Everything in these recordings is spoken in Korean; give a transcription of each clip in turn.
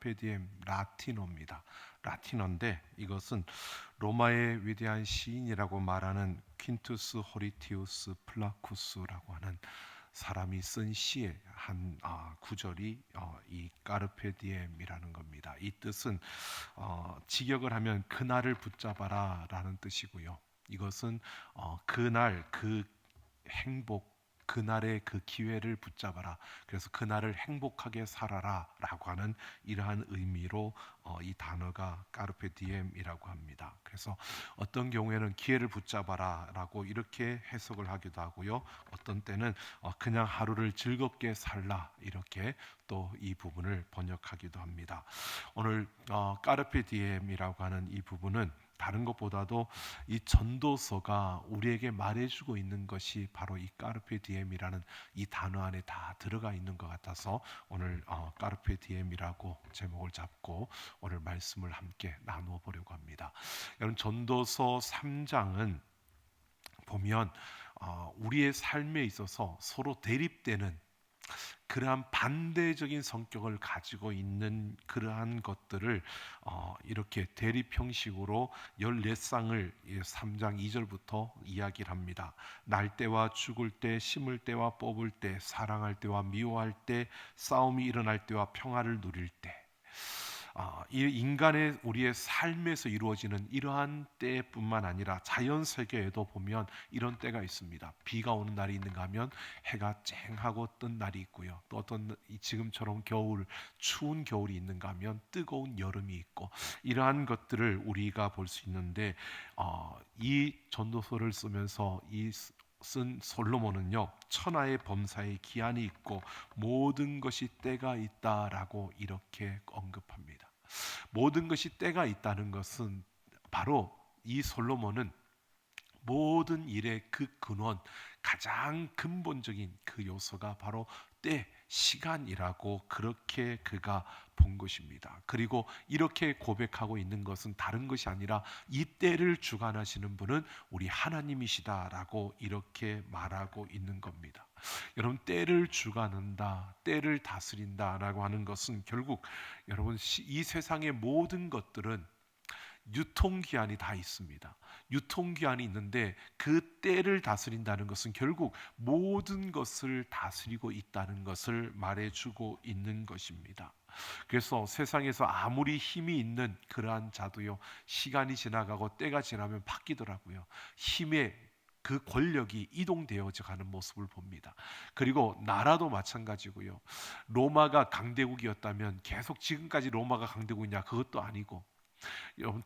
까르페 디엠 라틴어입니다. 라틴어인데 이것은 로마의 위대한 시인이라고 말하는 퀸투스 호리티우스 플라쿠스라고 하는 사람이 쓴 시의 한 구절이 이 까르페 디엠이라는 겁니다. 이 뜻은 직역을 하면 그날을 붙잡아라라는 뜻이고요. 이것은 그날 그 행복, 그날의 그 기회를 붙잡아라. 그래서 그날을 행복하게 살아라라고 하는 이러한 의미로 이 단어가 까르페 디엠이라고 합니다. 그래서 어떤 경우에는 기회를 붙잡아라라고 이렇게 해석을 하기도 하고요. 어떤 때는 그냥 하루를 즐겁게 살라 이렇게 또 이 부분을 번역하기도 합니다. 오늘 까르페 디엠이라고 하는 이 부분은 다른 것보다도 이 전도서가 우리에게 말해주고 있는 것이 바로 이 까르페 디엠이라는 이 단어 안에 다 들어가 있는 것 같아서 오늘 까르페 디엠이라고 제목을 잡고 오늘 말씀을 함께 나누어 보려고 합니다. 여러분, 전도서 3장은 보면 우리의 삶에 있어서 서로 대립되는 그러한 반대적인 성격을 가지고 있는 그러한 것들을 이렇게 대립 형식으로 14쌍을 3장 2절부터 이야기를 합니다. 날 때와 죽을 때, 심을 때와 뽑을 때, 사랑할 때와 미워할 때, 싸움이 일어날 때와 평화를 누릴 때, 이 인간의 우리의 삶에서 이루어지는 이러한 때뿐만 아니라 자연 세계에도 보면 이런 때가 있습니다. 비가 오는 날이 있는가 하면 해가 쨍하고 뜬 날이 있고요. 또 어떤 지금처럼 겨울, 추운 겨울이 있는가 하면 뜨거운 여름이 있고, 이러한 것들을 우리가 볼 수 있는데 이 전도서를 쓰면서 쓴 솔로몬은요, 천하의 범사에 기한이 있고 모든 것이 때가 있다라고 이렇게 언급합니다. 모든 것이 때가 있다는 것은 바로 이 솔로몬은 모든 일의 그 근원, 가장 근본적인 그 요소가 바로 때, 시간이라고 그렇게 그가 본 것입니다. 그리고 이렇게 고백하고 있는 것은 다른 것이 아니라 이 때를 주관하시는 분은 우리 하나님이시다라고 이렇게 말하고 있는 겁니다. 여러분, 때를 주관한다, 때를 다스린다라고 하는 것은 결국 여러분, 이 세상의 모든 것들은 유통기한이 다 있습니다. 유통기한이 있는데 그 때를 다스린다는 것은 결국 모든 것을 다스리고 있다는 것을 말해주고 있는 것입니다. 그래서 세상에서 아무리 힘이 있는 그러한 자도요, 시간이 지나가고 때가 지나면 바뀌더라고요. 힘의 그 권력이 이동되어져 가는 모습을 봅니다. 그리고 나라도 마찬가지고요. 로마가 강대국이었다면 계속 지금까지 로마가 강대국이냐, 그것도 아니고,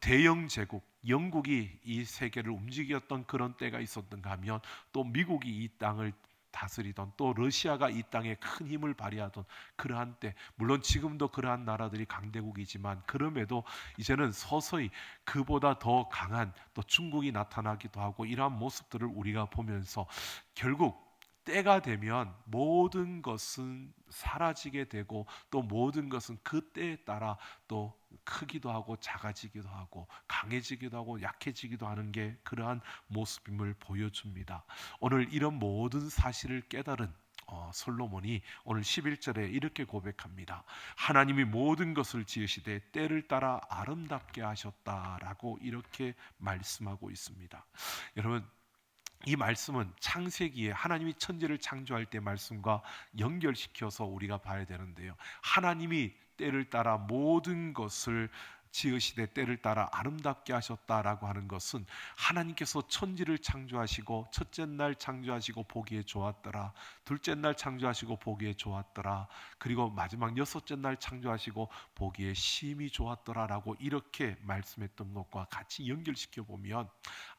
대영 제국 영국이 이 세계를 움직였던 그런 때가 있었던가 하면, 또 미국이 이 땅을 다스리던, 또 러시아가 이 땅에 큰 힘을 발휘하던 그러한 때, 물론 지금도 그러한 나라들이 강대국이지만 그럼에도 이제는 서서히 그보다 더 강한 또 중국이 나타나기도 하고, 이러한 모습들을 우리가 보면서 결국 때가 되면 모든 것은 사라지게 되고, 또 모든 것은 그 때에 따라 또 크기도 하고 작아지기도 하고 강해지기도 하고 약해지기도 하는 게 그러한 모습임을 보여줍니다. 오늘 이런 모든 사실을 깨달은 솔로몬이 오늘 11절에 이렇게 고백합니다. 하나님이 모든 것을 지으시되 때를 따라 아름답게 하셨다라고 이렇게 말씀하고 있습니다. 여러분, 이 말씀은 창세기에 하나님이 천지를 창조할 때 말씀과 연결시켜서 우리가 봐야 되는데요, 하나님이 때를 따라 모든 것을 지으시되 때를 따라 아름답게 하셨다라고 하는 것은 하나님께서 천지를 창조하시고 첫째 날 창조하시고 보기에 좋았더라, 둘째 날 창조하시고 보기에 좋았더라, 그리고 마지막 여섯째 날 창조하시고 보기에 심히 좋았더라라고 이렇게 말씀했던 것과 같이 연결시켜 보면,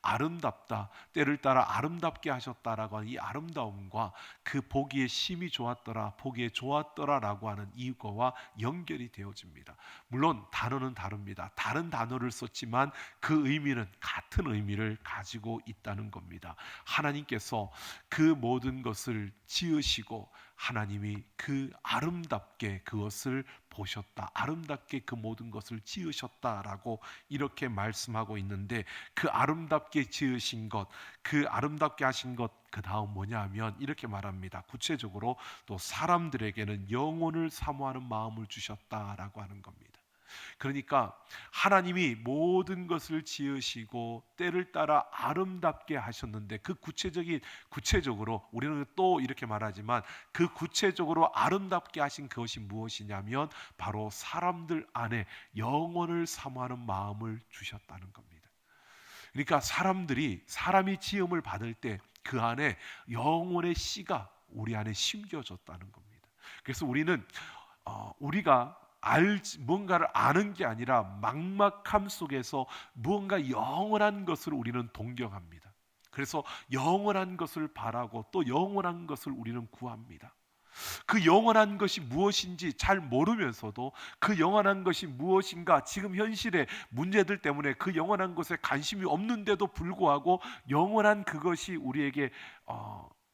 아름답다, 때를 따라 아름답게 하셨다라고 하는 이 아름다움과 그 보기에 심히 좋았더라, 보기에 좋았더라라고 하는 이거와 연결이 되어집니다. 물론 단어는 다릅니다. 합니다. 다른 단어를 썼지만 그 의미는 같은 의미를 가지고 있다는 겁니다. 하나님께서 그 모든 것을 지으시고 하나님이 그 아름답게 그것을 보셨다. 아름답게 그 모든 것을 지으셨다라고 이렇게 말씀하고 있는데, 그 아름답게 지으신 것, 그 아름답게 하신 것, 그 다음 뭐냐 하면 이렇게 말합니다. 구체적으로 또 사람들에게는 영혼을 사모하는 마음을 주셨다라고 하는 겁니다. 그러니까 하나님이 모든 것을 지으시고 때를 따라 아름답게 하셨는데, 그 구체적으로 우리는 또 이렇게 말하지만 그 구체적으로 아름답게 하신 그것이 무엇이냐면 바로 사람들 안에 영혼을 사모하는 마음을 주셨다는 겁니다. 그러니까 사람이 지음을 받을 때 그 안에 영혼의 씨가 우리 안에 심겨졌다는 겁니다. 그래서 우리가 뭔가를 아는 게 아니라 막막함 속에서 무언가 영원한 것을 우리는 동경합니다. 그래서 영원한 것을 바라고 또 영원한 것을 우리는 구합니다. 그 영원한 것이 무엇인지 잘 모르면서도 그 영원한 것이 무엇인가, 지금 현실의 문제들 때문에 그 영원한 것에 관심이 없는데도 불구하고 영원한 그것이 우리에게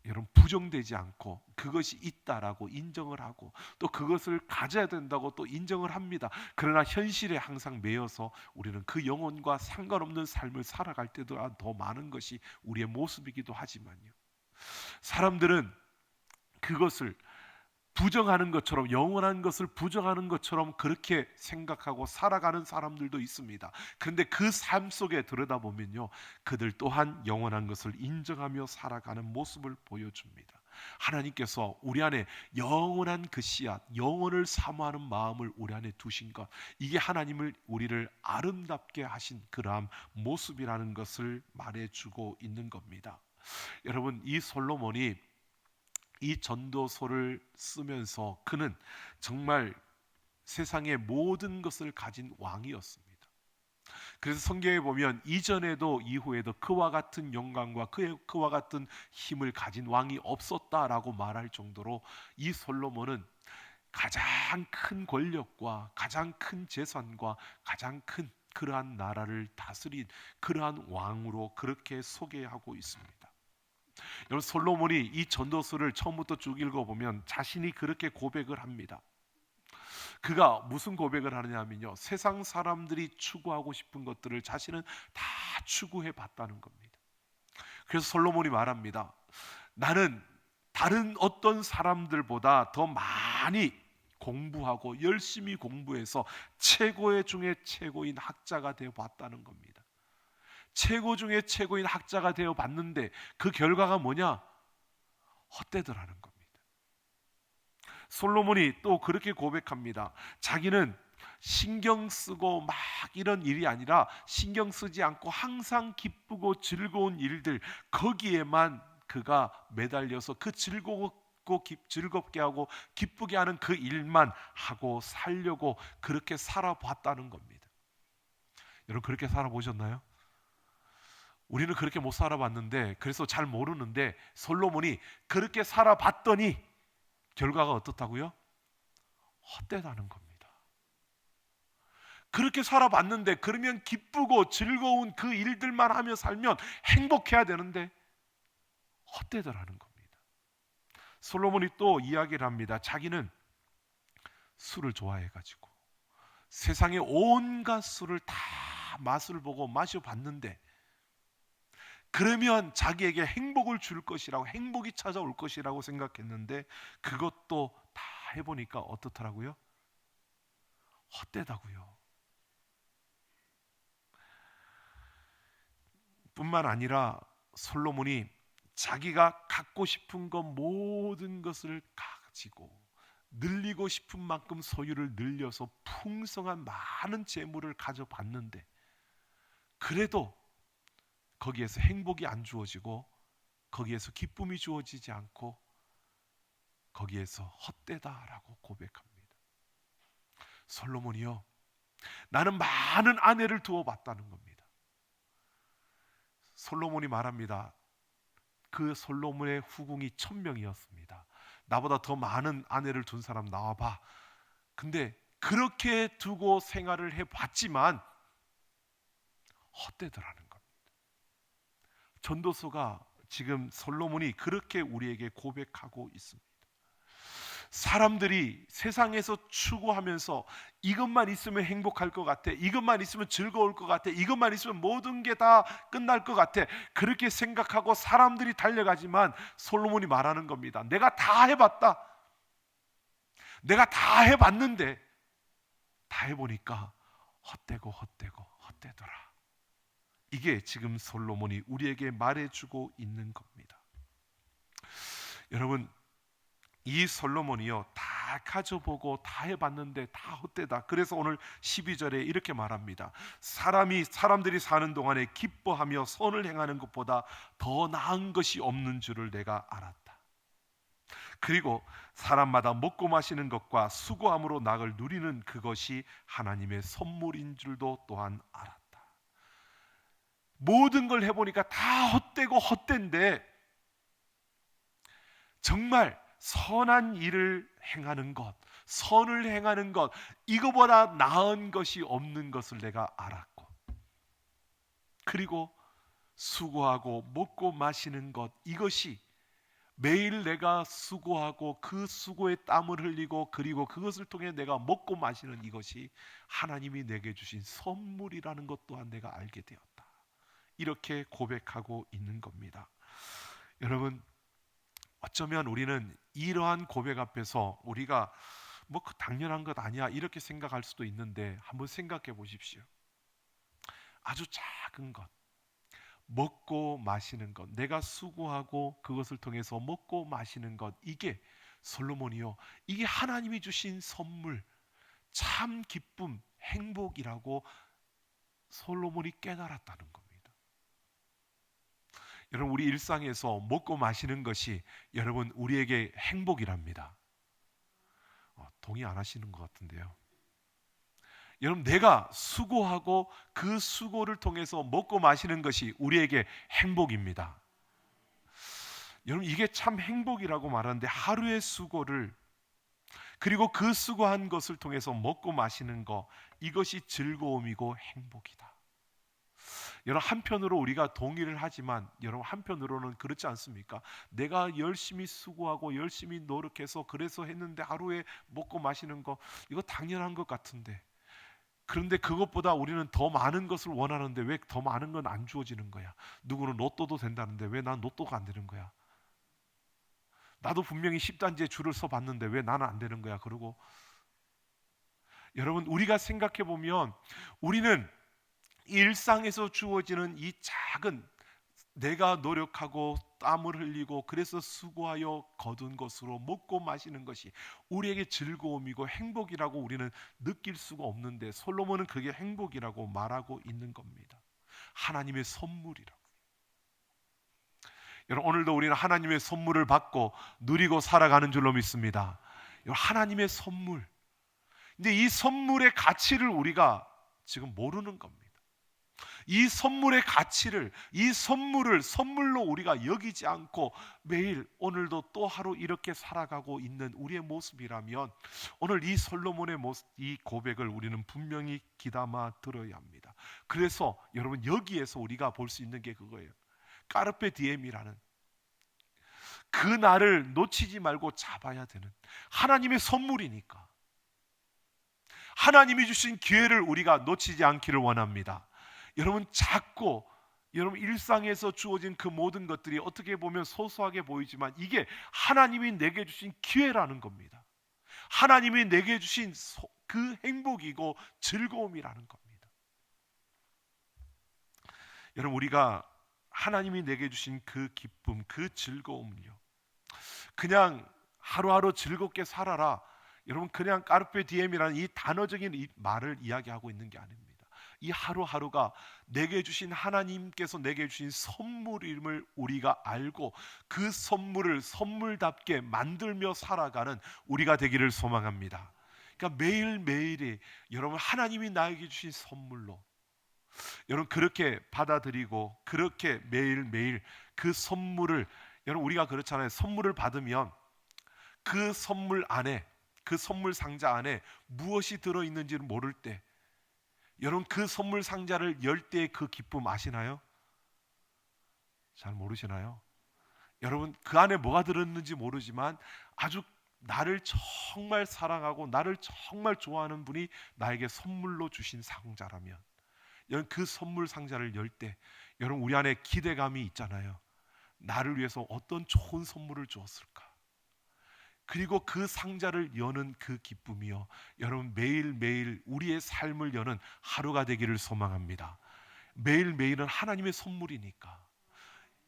여러분 부정되지 않고 그것이 있다라고 인정을 하고 또 그것을 가져야 된다고 또 인정을 합니다. 그러나 현실에 항상 매여서 우리는 그 영혼과 상관없는 삶을 살아갈 때도 더 많은 것이 우리의 모습이기도 하지만요, 사람들은 그것을 부정하는 것처럼, 영원한 것을 부정하는 것처럼 그렇게 생각하고 살아가는 사람들도 있습니다. 그런데 그 삶 속에 들여다보면요, 그들 또한 영원한 것을 인정하며 살아가는 모습을 보여줍니다. 하나님께서 우리 안에 영원한 그 씨앗, 영혼을 사모하는 마음을 우리 안에 두신 것, 이게 우리를 아름답게 하신 그러한 모습이라는 것을 말해주고 있는 겁니다. 여러분, 이 솔로몬이 이 전도서를 쓰면서 그는 정말 세상의 모든 것을 가진 왕이었습니다. 그래서 성경에 보면 이전에도 이후에도 그와 같은 영광과 그와 같은 힘을 가진 왕이 없었다라고 말할 정도로 이 솔로몬은 가장 큰 권력과 가장 큰 재산과 가장 큰 그러한 나라를 다스린 그러한 왕으로 그렇게 소개하고 있습니다. 여러분, 솔로몬이 이 전도서를 처음부터 쭉 읽어보면 자신이 그렇게 고백을 합니다. 그가 무슨 고백을 하느냐면요, 세상 사람들이 추구하고 싶은 것들을 자신은 다 추구해 봤다는 겁니다. 그래서 솔로몬이 말합니다. 나는 다른 어떤 사람들보다 더 많이 공부하고 열심히 공부해서 최고의 중에 최고인 학자가 되어 봤다는 겁니다. 최고 중에 최고인 학자가 되어 봤는데 그 결과가 뭐냐? 헛되더라는 겁니다. 솔로몬이 또 그렇게 고백합니다. 자기는 신경 쓰고 막 이런 일이 아니라 신경 쓰지 않고 항상 기쁘고 즐거운 일들, 거기에만 그가 매달려서 그 즐겁게 하고 기쁘게 하는 그 일만 하고 살려고 그렇게 살아봤다는 겁니다. 여러분, 그렇게 살아보셨나요? 우리는 그렇게 못 살아봤는데, 그래서 잘 모르는데 솔로몬이 그렇게 살아봤더니 결과가 어떻다고요? 헛되다는 겁니다. 그렇게 살아봤는데, 그러면 기쁘고 즐거운 그 일들만 하며 살면 행복해야 되는데 헛되더라는 겁니다. 솔로몬이 또 이야기를 합니다. 자기는 술을 좋아해가지고 세상의 온갖 술을 다 맛을 보고 마셔봤는데, 그러면 자기에게 행복을 줄 것이라고, 행복이 찾아올 것이라고 생각했는데 그것도 다 해보니까 어떻더라고요? 헛되다고요. 뿐만 아니라 솔로몬이 자기가 갖고 싶은 것 모든 것을 가지고 늘리고 싶은 만큼 소유를 늘려서 풍성한 많은 재물을 가져봤는데 그래도 거기에서 행복이 안 주어지고 거기에서 기쁨이 주어지지 않고 거기에서 헛되다라고 고백합니다. 솔로몬이요, 나는 많은 아내를 두어 봤다는 겁니다. 솔로몬이 말합니다. 그 솔로몬의 후궁이 1000명이었습니다. 나보다 더 많은 아내를 둔 사람 나와봐. 근데 그렇게 두고 생활을 해봤지만 헛되더라는 겁니다. 전도서가 지금 솔로몬이 그렇게 우리에게 고백하고 있습니다. 사람들이 세상에서 추구하면서 이것만 있으면 행복할 것 같아, 이것만 있으면 즐거울 것 같아, 이것만 있으면 모든 게 다 끝날 것 같아, 그렇게 생각하고 사람들이 달려가지만 솔로몬이 말하는 겁니다. 내가 다 해봤다. 내가 다 해봤는데 다 해보니까 헛되고 헛되더라. 이게 지금 솔로몬이 우리에게 말해주고 있는 겁니다. 여러분, 이 솔로몬이요, 다 가져보고 다 해봤는데 다 헛되다. 그래서 오늘 12절에 이렇게 말합니다. 사람들이 사는 동안에 기뻐하며 선을 행하는 것보다 더 나은 것이 없는 줄을 내가 알았다. 그리고 사람마다 먹고 마시는 것과 수고함으로 낙을 누리는 그것이 하나님의 선물인 줄도 또한 알았다. 모든 걸 해보니까 다 헛되고 헛된데 정말 선한 일을 행하는 것, 선을 행하는 것, 이거보다 나은 것이 없는 것을 내가 알았고, 그리고 수고하고 먹고 마시는 것, 이것이 매일 내가 수고하고 그 수고에 땀을 흘리고 그리고 그것을 통해 내가 먹고 마시는 이것이 하나님이 내게 주신 선물이라는 것 또한 내가 알게 되었다. 이렇게 고백하고 있는 겁니다. 여러분, 어쩌면 우리는 이러한 고백 앞에서 우리가 뭐 당연한 것 아니야 이렇게 생각할 수도 있는데, 한번 생각해 보십시오. 아주 작은 것, 먹고 마시는 것, 내가 수고하고 그것을 통해서 먹고 마시는 것, 이게 솔로몬이요, 이게 하나님이 주신 선물, 참 기쁨, 행복이라고 솔로몬이 깨달았다는 겁니다. 여러분, 우리 일상에서 먹고 마시는 것이 여러분 우리에게 행복이랍니다. 동의 안 하시는 것 같은데요. 여러분, 내가 수고하고 그 수고를 통해서 먹고 마시는 것이 우리에게 행복입니다. 여러분, 이게 참 행복이라고 말하는데, 하루의 수고를, 그리고 그 수고한 것을 통해서 먹고 마시는 것, 이것이 즐거움이고 행복이다. 여러분, 한편으로 우리가 동의를 하지만 여러분, 한편으로는 그렇지 않습니까? 내가 열심히 수고하고 열심히 노력해서 그래서 했는데 하루에 먹고 마시는 거, 이거 당연한 것 같은데, 그런데 그것보다 우리는 더 많은 것을 원하는데 왜 더 많은 건 안 주어지는 거야? 누구는 로또도 된다는데 왜 난 로또가 안 되는 거야? 나도 분명히 10단지에 줄을 서 봤는데 왜 나는 안 되는 거야? 그리고 여러분, 우리가 생각해 보면 우리는 일상에서 주어지는 이 작은, 내가 노력하고 땀을 흘리고 그래서 수고하여 거둔 것으로 먹고 마시는 것이 우리에게 즐거움이고 행복이라고 우리는 느낄 수가 없는데, 솔로몬은 그게 행복이라고 말하고 있는 겁니다. 하나님의 선물이라고. 여러분, 오늘도 우리는 하나님의 선물을 받고 누리고 살아가는 줄로 믿습니다. 하나님의 선물, 근데 이 선물의 가치를 우리가 지금 모르는 겁니다. 이 선물의 가치를, 이 선물을 선물로 우리가 여기지 않고 매일 오늘도 또 하루 이렇게 살아가고 있는 우리의 모습이라면, 오늘 이 솔로몬의 모습, 이 고백을 우리는 분명히 귀담아 들어야 합니다. 그래서 여러분, 여기에서 우리가 볼 수 있는 게 그거예요. 까르페 디엠이라는, 그 날을 놓치지 말고 잡아야 되는, 하나님의 선물이니까 하나님이 주신 기회를 우리가 놓치지 않기를 원합니다. 여러분, 작고 여러분 일상에서 주어진 그 모든 것들이 어떻게 보면 소소하게 보이지만 이게 하나님이 내게 주신 기회라는 겁니다. 하나님이 내게 주신 그 행복이고 즐거움이라는 겁니다. 여러분, 우리가 하나님이 내게 주신 그 기쁨, 그 즐거움을요, 그냥 하루하루 즐겁게 살아라, 여러분, 그냥 까르페 디엠이라는 이 단어적인 이 말을 이야기하고 있는 게 아닙니다. 이 하루하루가 내게 주신, 하나님께서 내게 주신 선물임을 우리가 알고 그 선물을 선물답게 만들며 살아가는 우리가 되기를 소망합니다. 그러니까 매일매일이 여러분 하나님이 나에게 주신 선물로 여러분 그렇게 받아들이고, 그렇게 매일매일 그 선물을, 여러분 우리가 그렇잖아요. 선물을 받으면 그 선물 안에 그 선물 상자 안에 무엇이 들어있는지를 모를 때, 여러분 그 선물 상자를 열 때 그 기쁨 아시나요? 잘 모르시나요? 여러분 그 안에 뭐가 들었는지 모르지만 아주 나를 정말 사랑하고 나를 정말 좋아하는 분이 나에게 선물로 주신 상자라면, 여러분 그 선물 상자를 열 때 여러분 우리 안에 기대감이 있잖아요. 나를 위해서 어떤 좋은 선물을 주었을까? 그리고 그 상자를 여는 그 기쁨이요, 여러분 매일매일 우리의 삶을 여는 하루가 되기를 소망합니다. 매일매일은 하나님의 선물이니까,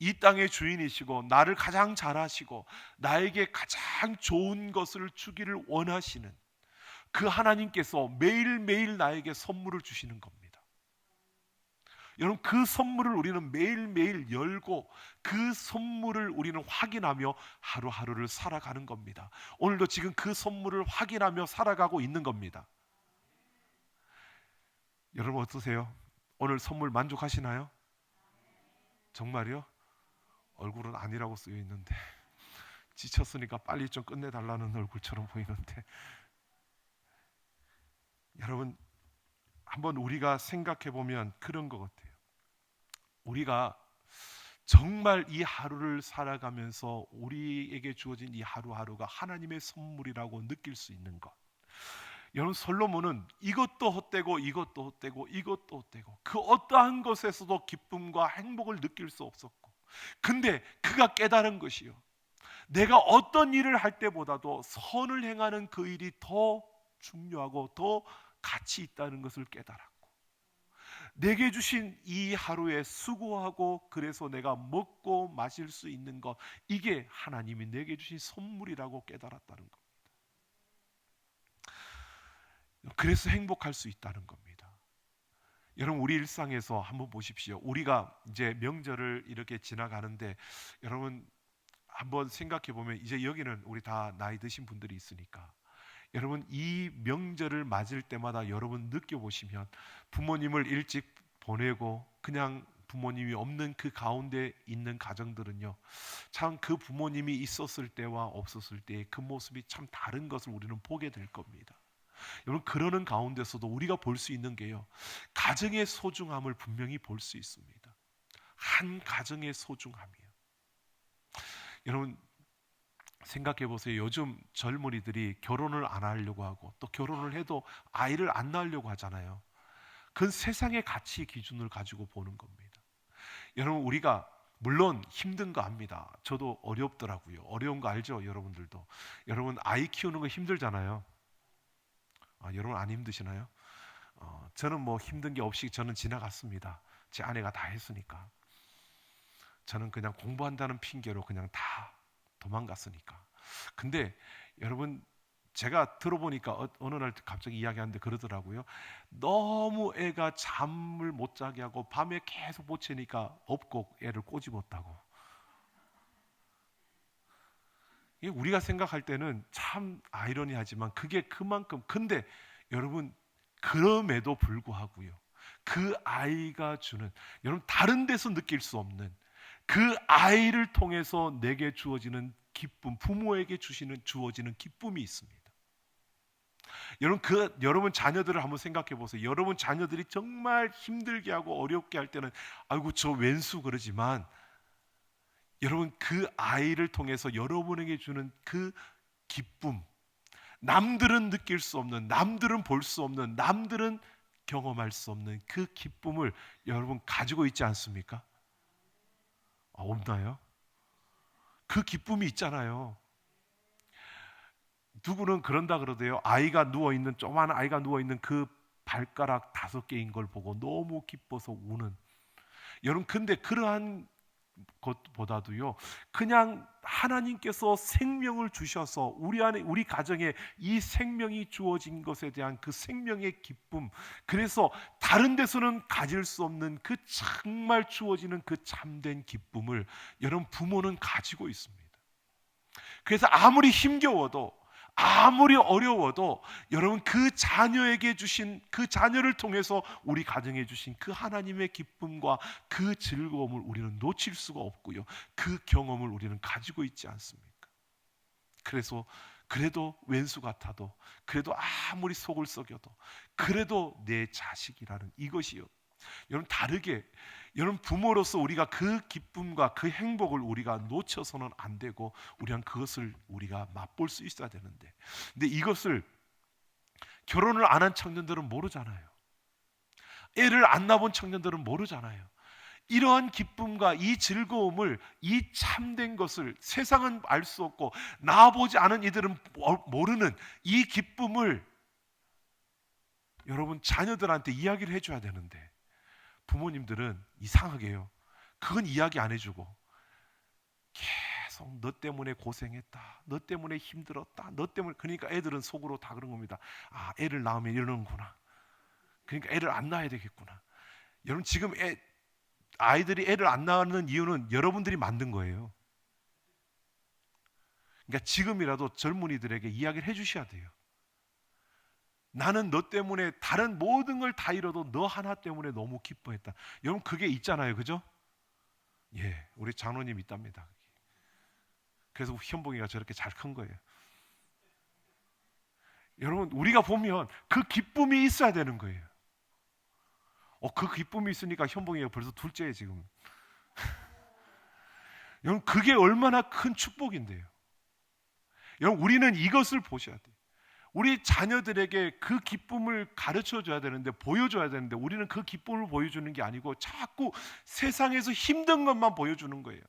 이 땅의 주인이시고 나를 가장 잘 아시고 나에게 가장 좋은 것을 주기를 원하시는 그 하나님께서 매일매일 나에게 선물을 주시는 겁니다. 여러분 그 선물을 우리는 매일매일 열고 그 선물을 우리는 확인하며 하루하루를 살아가는 겁니다. 오늘도 지금 그 선물을 확인하며 살아가고 있는 겁니다. 여러분 어떠세요? 오늘 선물 만족하시나요? 정말요? 얼굴은 아니라고 쓰여 있는데 지쳤으니까 빨리 좀 끝내달라는 얼굴처럼 보이는데, 여러분 한번 우리가 생각해 보면 그런 것 같아요. 우리가 정말 이 하루를 살아가면서 우리에게 주어진 이 하루하루가 하나님의 선물이라고 느낄 수 있는 것. 여러분 솔로몬은 이것도 헛되고 이것도 헛되고 이것도 헛되고 그 어떠한 것에서도 기쁨과 행복을 느낄 수 없었고, 근데 그가 깨달은 것이요, 내가 어떤 일을 할 때보다도 선을 행하는 그 일이 더 중요하고 더 가치 있다는 것을 깨달았고, 내게 주신 이 하루에 수고하고 그래서 내가 먹고 마실 수 있는 것, 이게 하나님이 내게 주신 선물이라고 깨달았다는 겁니다. 그래서 행복할 수 있다는 겁니다. 여러분 우리 일상에서 한번 보십시오. 우리가 이제 명절을 이렇게 지나가는데, 여러분 한번 생각해 보면 이제 여기는 우리 다 나이 드신 분들이 있으니까, 여러분 이 명절을 맞을 때마다 여러분 느껴보시면 부모님을 일찍 보내고 그냥 부모님이 없는 그 가운데 있는 가정들은요, 참 그 부모님이 있었을 때와 없었을 때의 그 모습이 참 다른 것을 우리는 보게 될 겁니다. 여러분 그러는 가운데서도 우리가 볼 수 있는 게요, 가정의 소중함을 분명히 볼 수 있습니다. 한 가정의 소중함이요. 여러분 생각해 보세요. 요즘 젊은이들이 결혼을 안 하려고 하고 또 결혼을 해도 아이를 안 낳으려고 하잖아요. 그건 세상의 가치 기준을 가지고 보는 겁니다. 여러분 우리가 물론 힘든 거 압니다. 저도 어렵더라고요. 어려운 거 알죠? 여러분들도. 여러분 아이 키우는 거 힘들잖아요. 여러분 안 힘드시나요? 저는 뭐 힘든 게 없이 저는 지나갔습니다. 제 아내가 다 했으니까. 저는 그냥 공부한다는 핑계로 그냥 다 도망갔으니까. 근데 여러분 제가 들어보니까 어느 날 갑자기 이야기하는데 그러더라고요. 너무 애가 잠을 못 자게 하고 밤에 계속 보채니까 없고 애를 꼬집었다고. 이게 우리가 생각할 때는 참 아이러니하지만 그게 그만큼, 근데 여러분 그럼에도 불구하고요, 그 아이가 주는, 여러분 다른 데서 느낄 수 없는 그 아이를 통해서 내게 주어지는 기쁨, 부모에게 주어지는 기쁨이 있습니다. 여러분 자녀들을 한번 생각해 보세요. 여러분 자녀들이 정말 힘들게 하고 어렵게 할 때는 아이고 저 웬수 그러지만, 여러분 그 아이를 통해서 여러분에게 주는 그 기쁨, 남들은 느낄 수 없는, 남들은 볼 수 없는, 남들은 경험할 수 없는 그 기쁨을 여러분 가지고 있지 않습니까? 없나요? 그 기쁨이 있잖아요. 누구는 그런다 그러대요. 아이가 누워있는, 조그마한 아이가 누워있는 그 발가락 5개인 걸 보고 너무 기뻐서 우는. 여러분 근데 그러한 것보다도요, 그냥 하나님께서 생명을 주셔서 우리 안에, 우리 가정에 이 생명이 주어진 것에 대한 그 생명의 기쁨, 그래서 다른 데서는 가질 수 없는 그 정말 주어지는 그 참된 기쁨을 여러분 부모는 가지고 있습니다. 그래서 아무리 힘겨워도 아무리 어려워도 여러분 그 자녀에게 주신, 그 자녀를 통해서 우리 가정에 주신 그 하나님의 기쁨과 그 즐거움을 우리는 놓칠 수가 없고요, 그 경험을 우리는 가지고 있지 않습니까? 그래서 그래도 왼수 같아도, 그래도 아무리 속을 썩여도, 그래도 내 자식이라는 이것이요. 여러분, 다르게, 여러분, 부모로서 우리가 그 기쁨과 그 행복을 우리가 놓쳐서는 안 되고, 우리는 그것을 우리가 맛볼 수 있어야 되는데, 근데 이것을 결혼을 안 한 청년들은 모르잖아요. 애를 안 낳아본 청년들은 모르잖아요. 이러한 기쁨과 이 즐거움을, 이 참된 것을 세상은 알 수 없고 낳아보지 않은 이들은 모르는 이 기쁨을 여러분, 자녀들한테 이야기를 해줘야 되는데, 부모님들은 이상하게요, 그건 이야기 안 해주고 계속 너 때문에 고생했다, 너 때문에 힘들었다, 너 때문에. 그러니까 애들은 속으로 다 그런 겁니다. 아, 애를 낳으면 이러는구나, 그러니까 애를 안 낳아야 되겠구나. 여러분, 지금 아이들이 애를 안 낳는 이유는 여러분들이 만든 거예요. 그러니까 지금이라도 젊은이들에게 이야기를 해주셔야 돼요. 나는 너 때문에 다른 모든 걸 다 잃어도 너 하나 때문에 너무 기뻐했다. 여러분, 그게 있잖아요, 그죠? 예, 우리 장로님 있답니다. 그래서 현봉이가 저렇게 잘 큰 거예요. 여러분, 우리가 보면 그 기쁨이 있어야 되는 거예요. 그 기쁨이 있으니까 현봉이가 벌써 둘째에 지금. 여러분, 그게 얼마나 큰 축복인데요. 여러분, 우리는 이것을 보셔야 돼요. 우리 자녀들에게 그 기쁨을 가르쳐 줘야 되는데, 보여줘야 되는데, 우리는 그 기쁨을 보여주는 게 아니고 자꾸 세상에서 힘든 것만 보여주는 거예요.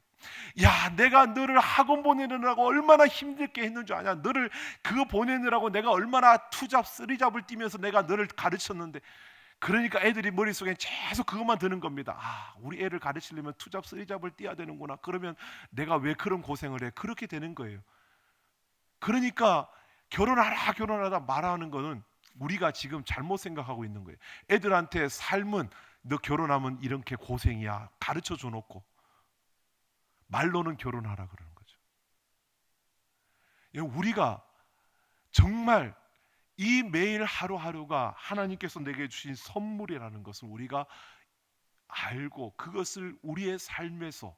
야, 내가 너를 학원 보내느라고 얼마나 힘들게 했는 줄 아냐? 너를 그거 보내느라고 내가 얼마나 투잡 쓰리잡을 뛰면서 내가 너를 가르쳤는데. 그러니까 애들이 머릿속에 계속 그것만 드는 겁니다. 아, 우리 애를 가르치려면 투잡 쓰리잡을 뛰어야 되는구나. 그러면 내가 왜 그런 고생을 해? 그렇게 되는 거예요. 그러니까 결혼하다 말하는 거는 우리가 지금 잘못 생각하고 있는 거예요. 애들한테 삶은 너 결혼하면 이렇게 고생이야 가르쳐 줘 놓고 말로는 결혼하라 그러는 거죠. 우리가 정말 이 매일 하루하루가 하나님께서 내게 주신 선물이라는 것을 우리가 알고 그것을 우리의 삶에서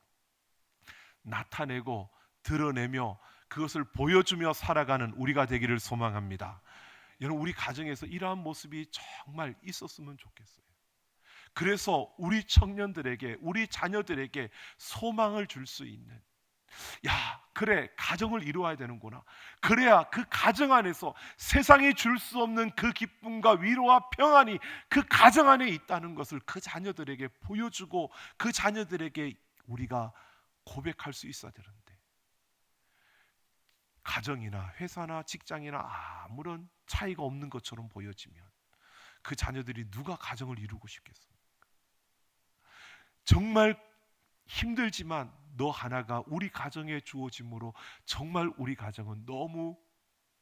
나타내고 드러내며 그것을 보여주며 살아가는 우리가 되기를 소망합니다. 여러분, 우리 가정에서 이러한 모습이 정말 있었으면 좋겠어요. 그래서 우리 청년들에게, 우리 자녀들에게 소망을 줄 수 있는, 야, 그래, 가정을 이루어야 되는구나. 그래야 그 가정 안에서 세상이 줄 수 없는 그 기쁨과 위로와 평안이 그 가정 안에 있다는 것을 그 자녀들에게 보여주고 그 자녀들에게 우리가 고백할 수 있어야 되는데, 가정이나 회사나 직장이나 아무런 차이가 없는 것처럼 보여지면 그 자녀들이 누가 가정을 이루고 싶겠습니까? 정말 힘들지만 너 하나가 우리 가정에 주어짐으로 정말 우리 가정은 너무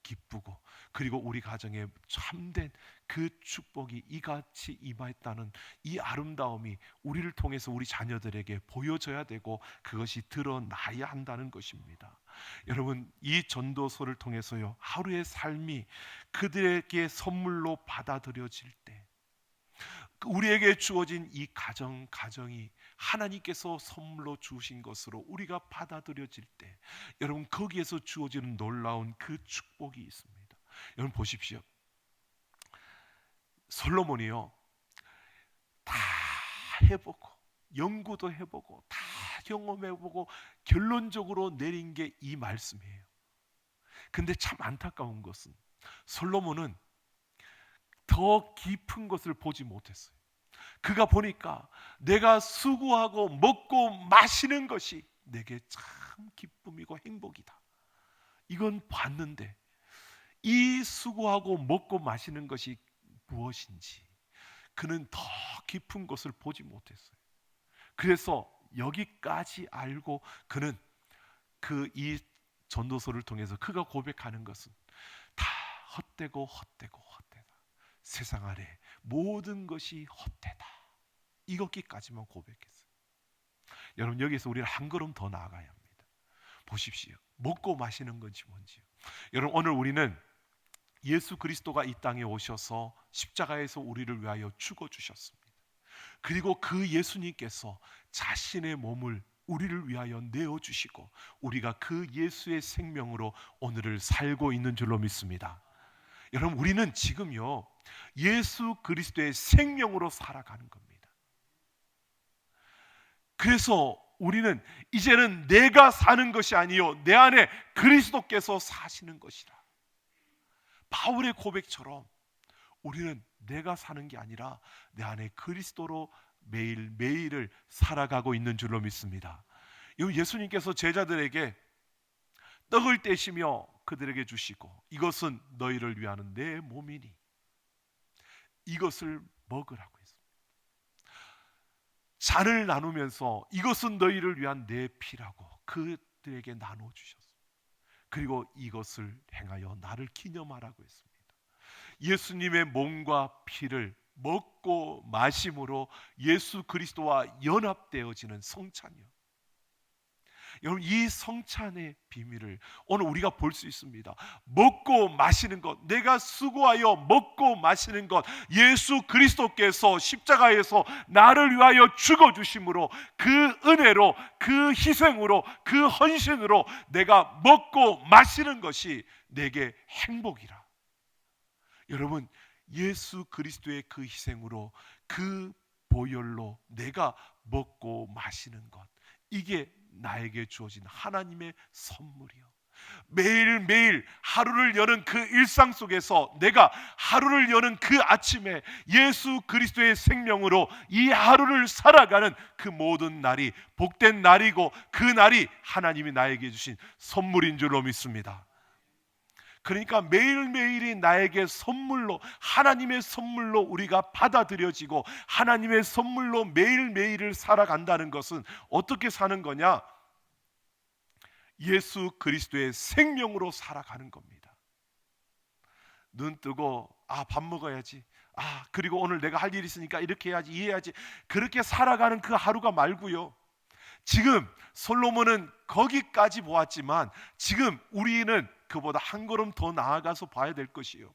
기쁘고, 그리고 우리 가정에 참된 그 축복이 이같이 임하였다는 이 아름다움이 우리를 통해서 우리 자녀들에게 보여져야 되고 그것이 드러나야 한다는 것입니다. 여러분, 이 전도서를 통해서요, 하루의 삶이 그들에게 선물로 받아들여질 때, 우리에게 주어진 이 가정이 하나님께서 선물로 주신 것으로 우리가 받아들여질 때, 여러분, 거기에서 주어지는 놀라운 그 축복이 있습니다. 여러분 보십시오. 솔로몬이요, 다 해보고 연구도 해보고 다 경험해보고 결론적으로 내린 게 이 말씀이에요. 근데 참 안타까운 것은 솔로몬은 더 깊은 것을 보지 못했어요. 그가 보니까 내가 수고하고 먹고 마시는 것이 내게 참 기쁨이고 행복이다, 이건 봤는데 이 수고하고 먹고 마시는 것이 무엇인지 그는 더 깊은 것을 보지 못했어요. 그래서 여기까지 알고 그는 이 전도서를 통해서 그가 고백하는 것은 다 헛되고 세상 아래 모든 것이 헛되다, 이것기까지만 고백했어요. 여러분, 여기서 우리는 한 걸음 더 나아가야 합니다. 보십시오. 먹고 마시는 건지 뭔지요. 여러분, 오늘 우리는 예수 그리스도가 이 땅에 오셔서 십자가에서 우리를 위하여 죽어주셨습니다. 그리고 그 예수님께서 자신의 몸을 우리를 위하여 내어주시고 우리가 그 예수의 생명으로 오늘을 살고 있는 줄로 믿습니다. 여러분, 우리는 지금요 예수 그리스도의 생명으로 살아가는 겁니다. 그래서 우리는 이제는 내가 사는 것이 아니요 내 안에 그리스도께서 사시는 것이라. 바울의 고백처럼 우리는 내가 사는 게 아니라 내 안에 그리스도로 매일매일을 살아가고 있는 줄로 믿습니다. 예수님께서 제자들에게 떡을 떼시며 그들에게 주시고 이것은 너희를 위하는 내 몸이니 이것을 먹으라고 했습니다. 잔을 나누면서 이것은 너희를 위한 내 피라고 그들에게 나눠주셨습니다. 그리고 이것을 행하여 나를 기념하라고 했습니다. 예수님의 몸과 피를 먹고 마심으로 예수 그리스도와 연합되어지는 성찬이요. 여러분, 이 성찬의 비밀을 오늘 우리가 볼 수 있습니다. 먹고 마시는 것, 내가 수고하여 먹고 마시는 것, 예수 그리스도께서 십자가에서 나를 위하여 죽어주심으로 그 은혜로, 그 희생으로, 그 헌신으로 내가 먹고 마시는 것이 내게 행복이라. 여러분, 예수 그리스도의 그 희생으로, 그 보혈로 내가 먹고 마시는 것, 이게 나에게 주어진 하나님의 선물이요. 매일매일 하루를 여는 그 일상 속에서 내가 하루를 여는 그 아침에 예수 그리스도의 생명으로 이 하루를 살아가는 그 모든 날이 복된 날이고 그 날이 하나님이 나에게 주신 선물인 줄로 믿습니다. 그러니까 매일매일이 나에게 선물로, 하나님의 선물로 우리가 받아들여지고 하나님의 선물로 매일매일을 살아간다는 것은 어떻게 사는 거냐? 예수 그리스도의 생명으로 살아가는 겁니다. 눈 뜨고 밥 먹어야지, 그리고 오늘 내가 할 일이 있으니까 이렇게 해야지, 이해해야지, 그렇게 살아가는 그 하루가 말고요, 지금 솔로몬은 거기까지 보았지만 지금 우리는 그보다 한 걸음 더 나아가서 봐야 될 것이요,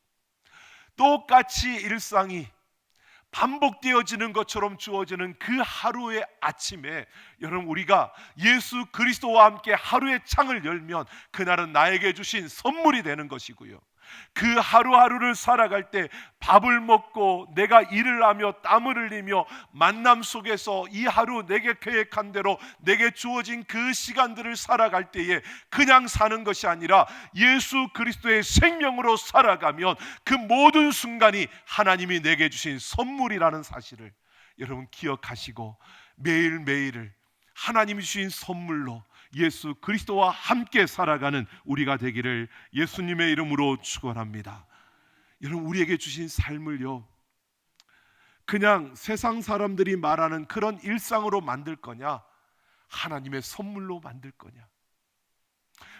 똑같이 일상이 반복되어지는 것처럼 주어지는 그 하루의 아침에 여러분, 우리가 예수 그리스도와 함께 하루의 창을 열면 그날은 나에게 주신 선물이 되는 것이고요, 그 하루하루를 살아갈 때 밥을 먹고 내가 일을 하며 땀을 흘리며 만남 속에서 이 하루 내게 계획한 대로 내게 주어진 그 시간들을 살아갈 때에 그냥 사는 것이 아니라 예수 그리스도의 생명으로 살아가면 그 모든 순간이 하나님이 내게 주신 선물이라는 사실을 여러분 기억하시고 매일매일을 하나님이 주신 선물로 예수 그리스도와 함께 살아가는 우리가 되기를 예수님의 이름으로 축원합니다. 여러분, 우리에게 주신 삶을요, 그냥 세상 사람들이 말하는 그런 일상으로 만들 거냐, 하나님의 선물로 만들 거냐?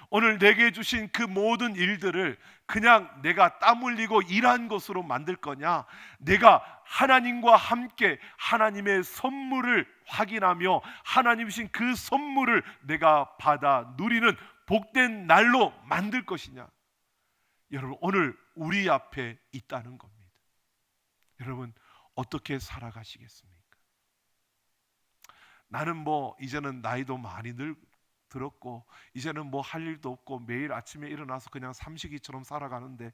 오늘 내게 주신 그 모든 일들을 그냥 내가 땀 흘리고 일한 것으로 만들 거냐, 내가 하나님과 함께 하나님의 선물을 확인하며 하나님 주신 그 선물을 내가 받아 누리는 복된 날로 만들 것이냐? 여러분, 오늘 우리 앞에 있다는 겁니다. 여러분, 어떻게 살아가시겠습니까? 나는 이제는 나이도 많이 들었고 이제는 할 일도 없고 매일 아침에 일어나서 그냥 삼식이처럼 살아가는데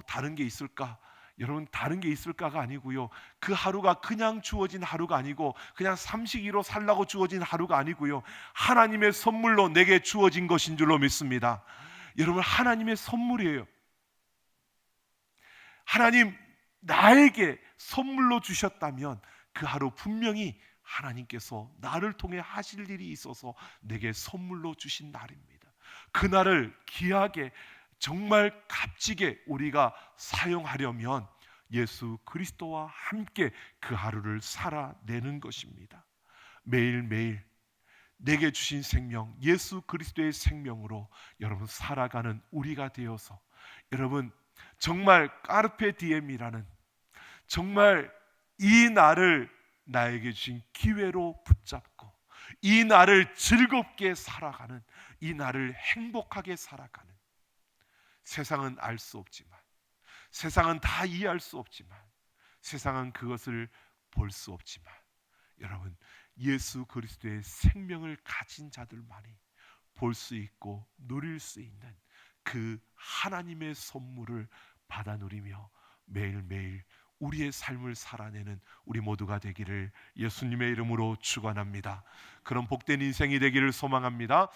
다른 게 있을까? 여러분, 다른 게 있을까가 아니고요, 그 하루가 그냥 주어진 하루가 아니고 그냥 삼식이로 살라고 주어진 하루가 아니고요, 하나님의 선물로 내게 주어진 것인 줄로 믿습니다. 여러분, 하나님의 선물이에요. 하나님 나에게 선물로 주셨다면 그 하루 분명히 하나님께서 나를 통해 하실 일이 있어서 내게 선물로 주신 날입니다. 그날을 귀하게, 정말 값지게 우리가 사용하려면 예수 그리스도와 함께 그 하루를 살아내는 것입니다. 매일매일 내게 주신 생명, 예수 그리스도의 생명으로 여러분 살아가는 우리가 되어서 여러분 정말 까르페 디엠이라는, 정말 이 날을 나에게 주신 기회로 붙잡고 이 날을 즐겁게 살아가는, 이 날을 행복하게 살아가는, 세상은 알 수 없지만, 세상은 다 이해할 수 없지만, 세상은 그것을 볼 수 없지만, 여러분 예수 그리스도의 생명을 가진 자들만이 볼 수 있고 누릴 수 있는 그 하나님의 선물을 받아 누리며 매일매일 우리의 삶을 살아내는 우리 모두가 되기를 예수님의 이름으로 축원합니다. 그런 복된 인생이 되기를 소망합니다.